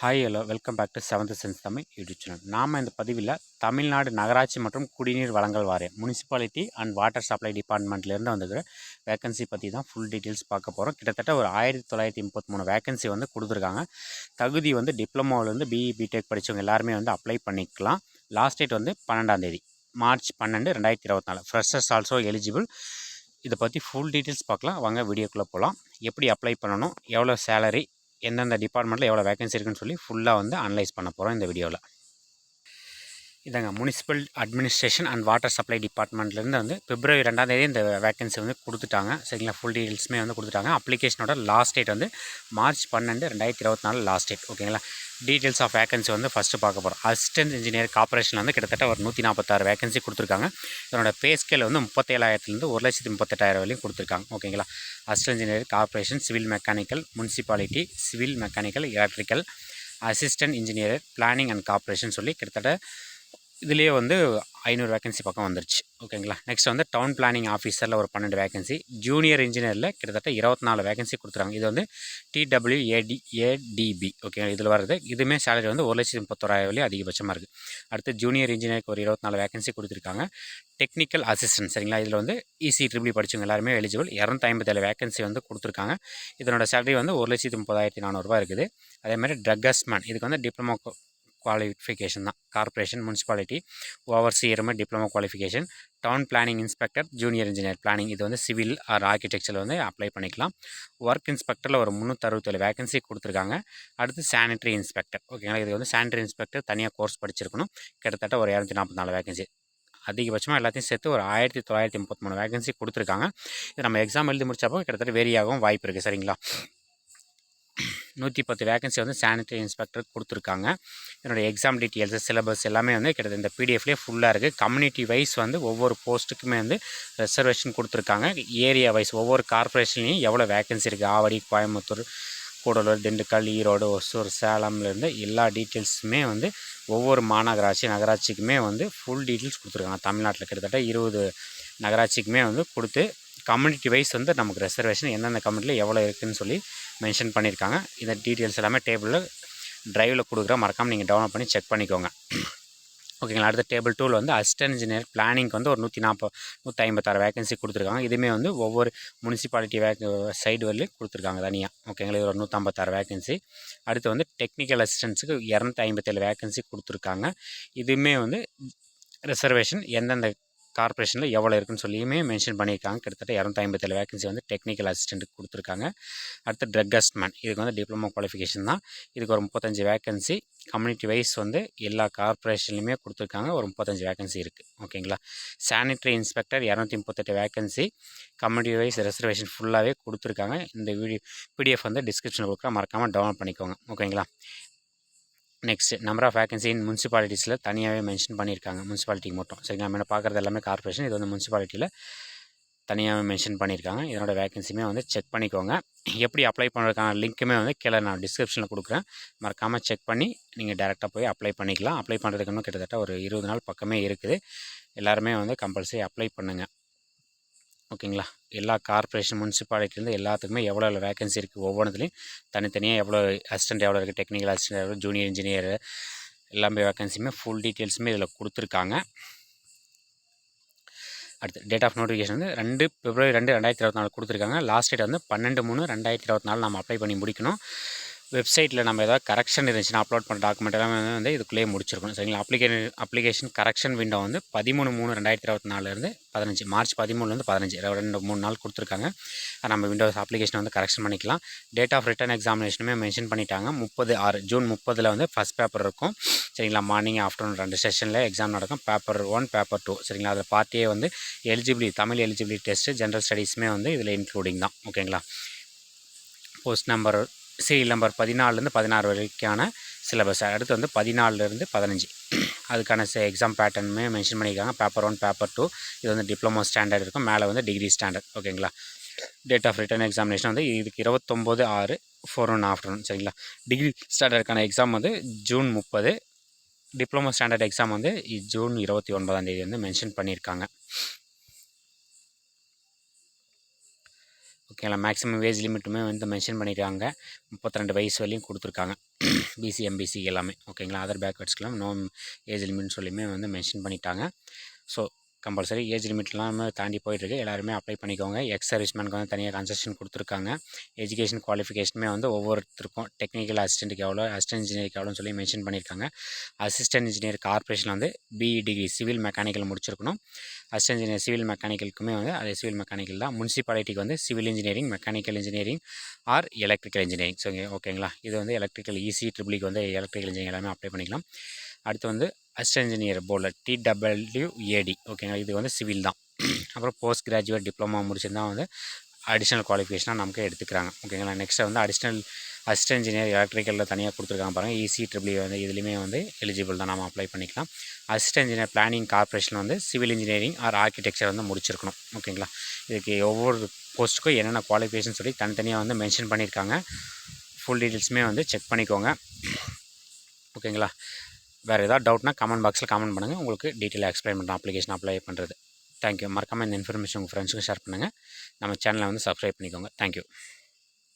Hi hello welcome back to seventh sense Tamil YouTube channel. நாம் இந்த பதிவில் தமிழ்நாடு நகராட்சி மற்றும் குடிநீர் வழங்கல் வாரியம் முனிசிபாலிட்டி அண்ட் வாட்டர் சப்ளை டிபார்ட்மெண்ட்லேருந்து வந்துக்கிற வேகன்சி பற்றி தான் ஃபுல் டீட்டெயில்ஸ் பார்க்க போகிறோம். கிட்டத்தட்ட ஒரு 1933 வேகன்சி வந்து கொடுத்துருக்காங்க. தகுதி வந்து டிப்ளமோவிலேருந்து பிஇ பிடெக் படித்தவங்க எல்லாருமே வந்து அப்ளை பண்ணிக்கலாம். லாஸ்ட் டேட் வந்து 12ஆம் தேதி மார்ச் 12, 2024. Freshers also eligible. இதை பற்றி ஃபுல் டீட்டெயில்ஸ் பார்க்கலாம். வாங்க வீடியோக்குள்ளே போகலாம். எப்படி அப்ளை பண்ணணும், எவ்வளோ சேலரி, எந்தெந்த டிபார்ட்மெண்ட்டில் எவ்வளோ வேகன்சி இருக்குன்னு சொல்லி ஃபுல்லாக வந்து அனலைஸ் பண்ண போகிறோம் இந்த வீடியோவில். இதாங்க municipal administration and water supply டிபார்ட்மெண்ட்லேருந்து வந்து பிப்ரவரி 2ஆம் தேதி இந்த வேகன்சி வந்து கொடுத்துட்டாங்க. சரிங்களா, ஃபுல் டீட்டெயில்ஸுமே வந்து கொடுத்துட்டாங்க. அப்ளிகேஷனோட லாஸ்ட் டேட் வந்து மார்ச் 12, 2024 லாஸ்ட் டேட். ஓகேங்களா. டீட்டெயில்ஸ் ஆஃப் வேகன்சி வந்து ஃபஸ்ட்டு பார்க்க போகிறோம். அசிஸ்டன்ட் இன்ஜினியர் கார்பரேஷனில் வந்து கிட்டத்தட்ட ஒரு 146 வேகன்சி கொடுத்துருக்காங்க. இதனோட பே ஸ்கேல் வந்து 37,000 1,38,000 வரையும் கொடுத்துருக்காங்க. ஓகேங்களா. Assistant engineer corporation, civil mechanical, municipality, civil mechanical, electrical, assistant engineer, planning and corporation சொல்லி கிட்டத்தட்ட இதுலேயே வந்து 500 வேகன்சி பக்கம் வந்துருச்சு. ஓகேங்களா. நெக்ஸ்ட் வந்து டவுன் பிளானிங் ஆஃபீஸரில் ஒரு 12 வேகன்சி, ஜூனியர் இன்ஜினியரில் கிட்டத்தட்ட 24 வேகன்சி கொடுத்துருக்காங்க. இது வந்து TWADB. ஓகே, இதில் வருது. இதுவுமே சேலரி வந்து 1,31,000 அதிகபட்சமாக இருக்குது. அடுத்து ஜூனியர் இன்ஜினியருக்கு ஒரு 24 வேகன்சி கொடுத்துருக்காங்க. டெக்னிக்கல் அசிஸ்டன்ட், சரிங்களா, இதில் வந்து EC ட்ரிபிள் படித்தவங்க எல்லாருமே எலிஜிபிள். 257 வேகன்சி வந்து கொடுத்துருக்காங்க. இதனோட சேலரி வந்து 1,30,400 இருக்குது. அதேமாதிரி ட்ரக்கஸ்மேன், இதுக்கு வந்து டிப்ளமோ குவாலிஃபிகேஷன் தான். கார்பரேஷன், முனிசிபாலிட்டி, ஓவர்சியருமே diploma qualification. Town planning inspector, junior engineer planning, இது வந்து சிவில் ஆர் ஆர்கிடெக்சரில் வந்து அப்ளை பண்ணிக்கலாம். ஒர்க் இன்ஸ்பெக்டரில் ஒரு 367 வேகன்சி கொடுத்துருக்காங்க. அடுத்து சானிட்டரி இன்ஸ்பெக்டர். ஓகேங்களா, இது வந்து சானிட்டரி இன்ஸ்பெக்டர் தனியாக கோர்ஸ் படிச்சிருக்கணும். கிட்டத்தட்ட ஒரு 244 வேகன்சி. அதிகபட்சமாக எல்லாத்தையும் சேர்த்து ஒரு 1933 வேகன்சி கொடுத்துருக்காங்க. இது நம்ம எக்ஸாம் எழுதி முடிச்சப்போ கிட்டத்தட்ட வேரியாகவும் வாய்ப்பு இருக்குது. சரிங்களா. 110 வேகன்சி வந்து சானிட்டரி இன்ஸ்பெக்டர் கொடுத்துருக்காங்க. என்னோடய எக்ஸாம் டீட்டெயில்ஸ், சிலபஸ் எல்லாமே வந்து கிட்டத்தட்ட இந்த பிடிஎஃப்லேயே ஃபுல்லாக இருக்குது. கம்யூனிட்டி வைஸ் வந்து ஒவ்வொரு போஸ்ட்டுக்குமே வந்து ரிசர்வேஷன் கொடுத்துருக்காங்க. ஏரியா வைஸ் ஒவ்வொரு கார்பரேஷன்லேயும் எவ்வளோ வேகன்சி இருக்குது, ஆவடி, கோயம்புத்தூர், கூடலூர், திண்டுக்கல், ஈரோடு, ஒசூர், சேலம்லேருந்து எல்லா டீட்டெயில்ஸுமே வந்து ஒவ்வொரு மாநகராட்சி நகராட்சிக்குமே வந்து ஃபுல் டீட்டெயில்ஸ் கொடுத்துருக்காங்க. தமிழ்நாட்டில் கிட்டத்தட்ட 20 நகராட்சிக்குமே வந்து கொடுத்து கம்யூனிட்டி வைஸ் வந்து நமக்கு ரிசர்வேஷன் எந்தெந்த கம்யூனிட்டியில் எவ்வளோ இருக்குதுன்னு சொல்லி மென்ஷன் பண்ணியிருக்காங்க. இந்த டீட்டெயில்ஸ் எல்லாமே டேபிளில் ட்ரைவில் கொடுக்குற, மறக்காமல் நீங்கள் டவுன்லோட் பண்ணி செக் பண்ணிக்கோங்க. ஓகேங்களா. அடுத்த டேபிள் 2 வந்து அசிஸ்டன்ட் இன்ஜினியர் பிளானிங்க்கு வந்து ஒரு 156 வேகன்சி கொடுத்துருக்காங்க. இதுவுமே வந்து ஒவ்வொரு முனிசிபாலிட்டி சைடு வரலையும் கொடுத்துருக்காங்க தனியாக. ஓகேங்களா, இது ஒரு 156 வேகன்சி. அடுத்து வந்து டெக்னிக்கல் அசிஸ்டன்ஸுக்கு 257 வேகன்சி கொடுத்துருக்காங்க. இதுவுமே வந்து ரிசர்வேஷன் எந்தெந்த கார்பரேஷனில் எவ்வளோ இருக்குன்னு சொல்லியுமே மென்ஷன் பண்ணியிருக்காங்க. கிட்டத்தட்ட 257 வேகன்சி வந்து டெக்னிக்கல் அசிஸ்டண்ட்டுக்கு கொடுத்துருக்காங்க. அடுத்து ட்ரக்கஸ்ட்மேன், இதுக்கு வந்து டிப்ளமோ குவாலிஃபிகேஷன் தான். இதுக்கு ஒரு 35 வேகன்சி. கம்யூனிட்டி வைஸ் வந்து எல்லா கார்பரேஷன்லையுமே கொடுத்துருக்காங்க. ஒரு 35 வேகன்சி இருக்குது. ஓகேங்களா. Sanitary inspector 238 vacancy. Community wise reservation ஃபுல்லாகவே கொடுத்துருக்காங்க. இந்த பிடிஎஃப் வந்து டிஸ்கிரிப்ஷனில் கொடுக்குற, மறக்காமல் டவுன்லோட் பண்ணிக்கோங்க. ஓகேங்களா. நெக்ஸ்ட் நம்பர் ஆஃப் வேகன்சி இன் முனிசிபாலிட்டிஸில் தனியாகவே மென்ஷன் பண்ணியிருக்காங்க. முனிசிபாலிட்டிக்கு மட்டும். சரிங்களா, நம்ம பார்க்குறது எல்லாமே கார்பரேஷன், இது வந்து முனிசிபாலிட்டியில் தனியாகவே மென்ஷன் பண்ணியிருக்காங்க. இதனோட வேகன்சியுமே வந்து செக் பண்ணிக்கோங்க. எப்படி அப்ளை பண்ணுறதுக்கான லிங்க்குமே வந்து கீழே நான் டிஸ்கிரிப்ஷனில் கொடுக்குறேன். மறக்காமல் செக் பண்ணி நீங்கள் டேரெக்டாக போய் அப்ளை பண்ணிக்கலாம். அப்ளை பண்ணுறதுக்கு இன்னும் கிட்டத்தட்ட ஒரு 20 நாள் பக்கமே இருக்குது. எல்லாருமே வந்து கம்பல்சரி அப்ளை பண்ணுங்கள். ஓகேங்களா. எல்லா கார்பரேஷன் முனிசிபாலிட்டிலேருந்து எல்லாத்துக்குமே எவ்வளோ வேகன்சி இருக்குது, ஒவ்வொன்றுத்துலேயும் தனித்தனியாக எவ்வளோ அசிஸ்டன்ட் எவ்வளோ இருக்குது, டெக்னிக்கல் அசிஸ்டன்ட் எவ்வளோ, ஜூனியர் இன்ஜினியர் எல்லாமே வேகன்சியுமே ஃபுல் டீட்டெயில்ஸுமே இதில் கொடுத்துருக்காங்க. அடுத்து டேட் ஆஃப் நோட்டிஃபிகேஷன் வந்து 2 பிப்ரவரி 2, 2024 கொடுத்துருக்காங்க. லாஸ்ட் டேட் வந்து 12/3/2024 நம்ம அப்ளை பண்ணி முடிக்கணும். வெப்சைட்டில் நம்ம ஏதாவது கரெக்ஷன் இருந்துச்சுன்னா அப்லோட் பண்ண டாக்குமெண்ட் எல்லாமே வந்து இதுக்குள்ளேயே முடிச்சிருக்கணும். சரிங்களா. அப்ளிகேஷன் கரெக்ஷன் விண்டோ வந்து 13/3/2024 15 மார்ச் 13 15 2-3 நாள் கொடுத்துருக்காங்க. நம்ம விண்டோஸ் அப்ளிகேஷன் வந்து கரெக்ஷன் பண்ணிக்கலாம். டேட் ஆஃப் ரிட்டன் எக்ஸாமினேஷனுமே மென்ஷன் பண்ணிட்டாங்க. 30/6 ஜூன் 30 வந்து ஃபஸ்ட் பேப்பர் இருக்கும். சரிங்களா. மார்னிங் ஆஃப்டர்நூன் 2 செஷனில் எக்ஸாம் நடக்கும். Paper 1, paper 2. சரிங்களா. அதில் பார்ட்டியே வந்து தமிழ் எலிஜிபிலிட்டி டெஸ்ட்டு, ஜென்ரல் ஸ்டடீஸுமே வந்து இதில் இன்க்ளூடிங் தான். ஓகேங்களா. போஸ்ட் நம்பர் சீரியல் நம்பர் 14 16 வரைக்கான சிலபஸ். அடுத்து வந்து 14 15 அதுக்கான எக்ஸாம் பேட்டர்னுமே மென்ஷன் பண்ணியிருக்காங்க. பேப்பர் 1, பேப்பர் 2 இது வந்து டிப்ளமோ ஸ்டாண்டர்ட் இருக்கும். மேலே வந்து டிகிரி ஸ்டாண்டர்ட். ஓகேங்களா. டேட் ஆஃப் ரிட்டன் எக்ஸாமினேஷன் வந்து இதுக்கு 29/6 4 ஆஃப்டர்நூன். சரிங்களா. டிகிரி ஸ்டாண்டர்டுக்கான எக்ஸாம் வந்து ஜூன் 30. டிப்ளமோ ஸ்டாண்டர்ட் எக்ஸாம் வந்து ஜூன் 29 வந்து மென்ஷன் பண்ணியிருக்காங்க. ஓகேங்களா. மேக்ஸிமம் ஏஜ் லிமிட்டுமே வந்து மென்ஷன் பண்ணியிருக்காங்க. 32 வயசு வரையும் கொடுத்துருக்காங்க. பிசி எம்பிசி எல்லாமே ஓகேங்களா. அதர் பேக்வேர்ட்ஸ்க்கெலாம் நோ ஏஜ் லிமிட்னு சொல்லியுமே வந்து மென்ஷன் பண்ணிட்டாங்க. ஸோ கம்பல்சரி ஏஜ் லிமிட்லாம் தாண்டி போயிட்டுருக்கு. எல்லாருமே அப்ளை பண்ணிக்கோங்க. எக்ஸ் சர்வீஸ்மேனுக்கு வந்து தனியாக கன்செஷன் கொடுத்துருக்காங்க. எஜுகேஷன் குவாலிஃபிகேஷனுமே வந்து ஒவ்வொருத்தருக்கும் டெக்னிக்கல் அசிஸ்டண்ட்டுக்கு எவ்வளோ, அசிஸ்டன்ட் இன்ஜினியருக்கு எவ்வளோன்னு சொல்லி மென்ஷன் பண்ணியிருக்காங்க. அசிஸ்டன்ட் இன்ஜினியர் கார்ப்பரேஷன் வந்து பிஇ டிகிரி சிவில் மெக்கானிக்கல் முடிச்சிருக்கணும். அசிஸ்டன்ட் இன்ஜினியர் சிவில் மெக்கானிக்கலுக்குமே வந்து அதே சிவில் மெக்கானிக்கல் தான். முனிசிபாலிட்டிக்கு வந்து civil engineering, mechanical engineering or electrical engineering. So ஓகேங்களா. இது வந்து எலக்ட்ரிக்கல் இசி ட்ரிபிளிக்கு வந்து எலக்ட்ரிக்கல் இன்ஜினியர் எல்லாமே அப்ளை பண்ணிக்கலாம். அடுத்து வந்து அசிஸ்டன்ட் இன்ஜினியர் போர்டில் TWAD ஓகேங்களா. இது வந்து சிவில் தான். அப்புறம் போஸ்ட் கிராஜுவேட் டிப்ளமோ முடிச்சிருந்தா வந்து அடிஷ்னல் குவாலிஃபிகேஷனாக நமக்கு எடுத்துக்கிறாங்க ஓகேங்களா. நெக்ஸ்ட்டு வந்து அசிஸ்டன்ட் இன்ஜினியர் எலக்ட்ரிக்கலில் தனியாக கொடுத்துருக்காங்க பாருங்கள். இசி ட்ரிபிளி வந்து இதுலேயுமே வந்து எலிஜிபிள் தான், நம்ம அப்ளை பண்ணிக்கலாம். அசிஸ்டன்ட் இன்ஜினியர் பிளானிங் கார்ப்பரேஷன் வந்து சிவில் இன்ஜினியரிங் ஆர் ஆர்கிடெக்சர் வந்து முடிச்சிருக்கணும் ஓகேங்களா. இதுக்கு ஒவ்வொரு போஸ்ட்டுக்கும் என்னென்ன குவாலிஃபிகேஷன் சொல்லி தனித்தனியாக வந்து மென்ஷன் பண்ணியிருக்காங்க. ஃபுல் டீட்டெயில்ஸுமே வந்து செக் பண்ணிக்கோங்க ஓகேங்களா. வேறு ஏதாவது டவுட்னா கமெண்ட் பாக்ஸில் கமெண்ட் பண்ணுங்கள். உங்களுக்கு டீட்டெயிலாக எக்ஸ்பிளைன் பண்ணுறேன் அப்ளிகேஷன் அப்ளை பண்ணுறது. தேங்க்யூ. மறக்காமல் இந்த இன்ஃபர்மேஷன் உங்கள் ஃப்ரெண்ட்ஸுக்கும் ஷேர் பண்ணுங்கள். நம்ம சேனலை வந்து சப்ஸ்கிரைப் பண்ணிக்கோங்க. தேங்க்யூ.